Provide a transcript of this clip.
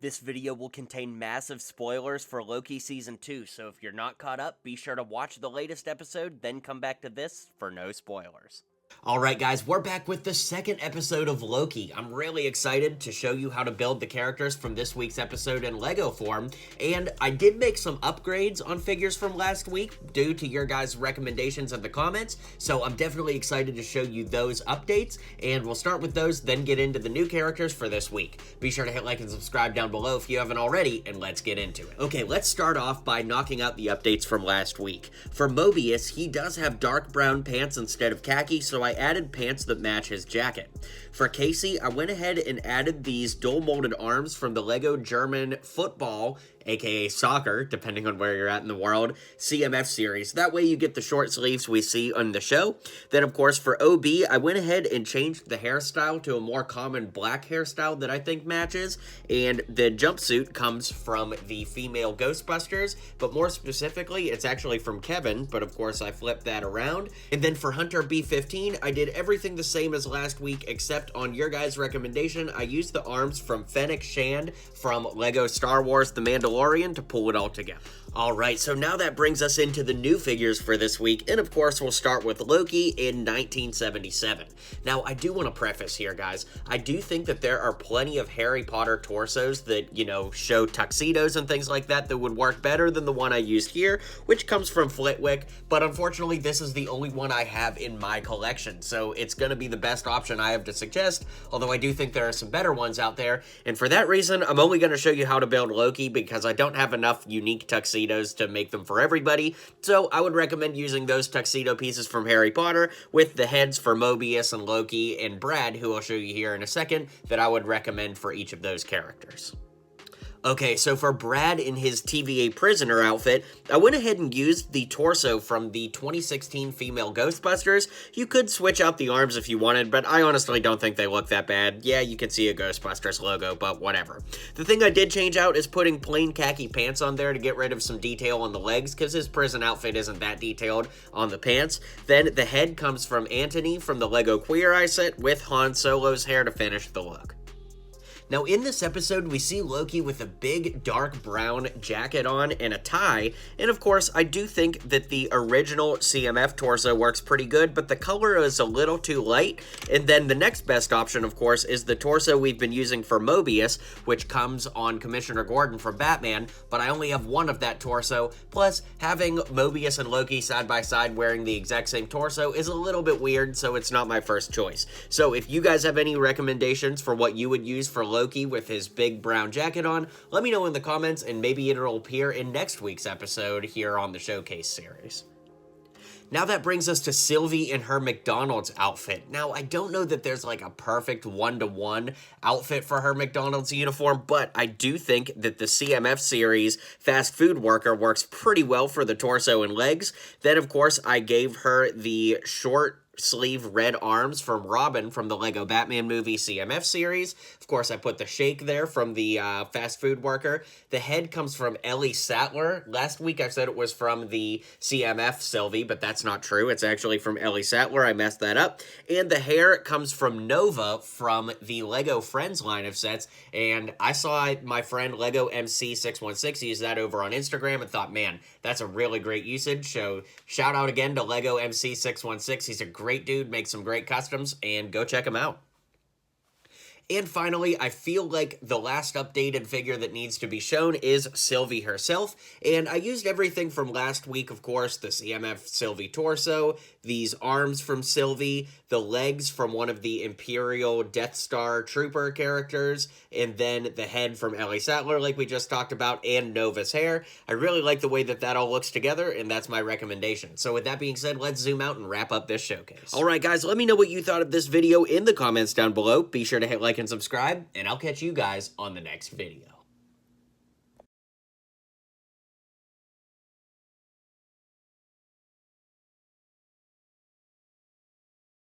This video will contain massive spoilers for Loki Season 2, so if you're not caught up, be sure to watch the latest episode, then come back to this for no spoilers. Alright guys, we're back with the second episode of Loki. I'm really excited to show you how to build the characters from this week's episode in LEGO form, and I did make some upgrades on figures from last week due to your guys' recommendations in the comments, so I'm definitely excited to show you those updates, and we'll start with those, then get into the new characters for this week. Be sure to hit like and subscribe down below if you haven't already, and let's get into it. Okay, let's start off by knocking out the updates from last week. For Mobius, he does have dark brown pants instead of khaki, so I added pants that match his jacket. For Casey, I went ahead and added these dual molded arms from the LEGO German football, aka soccer, depending on where you're at in the world, CMF series. That way you get the short sleeves we see on the show. Then of course for OB, I went ahead and changed the hairstyle to a more common black hairstyle that I think matches, and the jumpsuit comes from the female Ghostbusters, but more specifically it's actually from Kevin, but of course I flipped that around. And then for Hunter B15, I did everything the same as last week, except on your guys' recommendation, I used the arms from Fennec Shand from LEGO Star Wars The Mandalorian to pull it all together. Alright, so now that brings us into the new figures for this week, and of course we'll start with Loki in 1977. Now, I do want to preface here, guys, I do think that there are plenty of Harry Potter torsos that, you know, show tuxedos and things like that that would work better than the one I used here, which comes from Flitwick, but unfortunately this is the only one I have in my collection, so it's going to be the best option I have to suggest, although I do think there are some better ones out there, and for that reason, I'm only going to show you how to build Loki because I don't have enough unique tuxedos to make them for everybody, so I would recommend using those tuxedo pieces from Harry Potter with the heads for Mobius and Loki and Brad, who I'll show you here in a second, that I would recommend for each of those characters. Okay, so for Brad in his TVA prisoner outfit, I went ahead and used the torso from the 2016 female Ghostbusters. You could switch out the arms if you wanted, but I honestly don't think they look that bad. Yeah, you can see a Ghostbusters logo, but whatever. The thing I did change out is putting plain khaki pants on there to get rid of some detail on the legs, because his prison outfit isn't that detailed on the pants. Then the head comes from Anthony from the LEGO Queer Eye set with Han Solo's hair to finish the look. Now, in this episode, we see Loki with a big dark brown jacket on and a tie, and of course, I do think that the original CMF torso works pretty good, but the color is a little too light, and then the next best option, of course, is the torso we've been using for Mobius, which comes on Commissioner Gordon from Batman, but I only have one of that torso, plus having Mobius and Loki side by side wearing the exact same torso is a little bit weird, so it's not my first choice. So if you guys have any recommendations for what you would use for Loki with his big brown jacket on, let me know in the comments, and maybe it'll appear in next week's episode here on the Showcase series. Now that brings us to Sylvie in her McDonald's outfit. Now, I don't know that there's like a perfect one-to-one outfit for her McDonald's uniform, but I do think that the CMF series fast food worker works pretty well for the torso and legs. Then, of course, I gave her the short sleeve red arms from Robin from the LEGO Batman movie CMF series. Of course, I put the shake there from the fast food worker. The head comes from Ellie Sattler. Last week I said it was from the CMF Sylvie, but that's not true. It's actually from Ellie Sattler. I messed that up. And the hair comes from Nova from the LEGO Friends line of sets. And I saw my friend LEGO MC616 use that over on Instagram and thought, man, that's a really great usage. So shout out again to LEGO MC616. He's a great dude, makes some great customs, and go check him out. And finally, I feel like the last updated figure that needs to be shown is Sylvie herself, and I used everything from last week, of course, the CMF Sylvie torso, these arms from Sylvie, the legs from one of the Imperial Death Star Trooper characters, and then the head from Ellie Sattler, like we just talked about, and Nova's hair. I really like the way that that all looks together, and that's my recommendation. So with that being said, let's zoom out and wrap up this showcase. Alright guys, let me know what you thought of this video in the comments down below. Be sure to hit like and subscribe, and I'll catch you guys on the next video.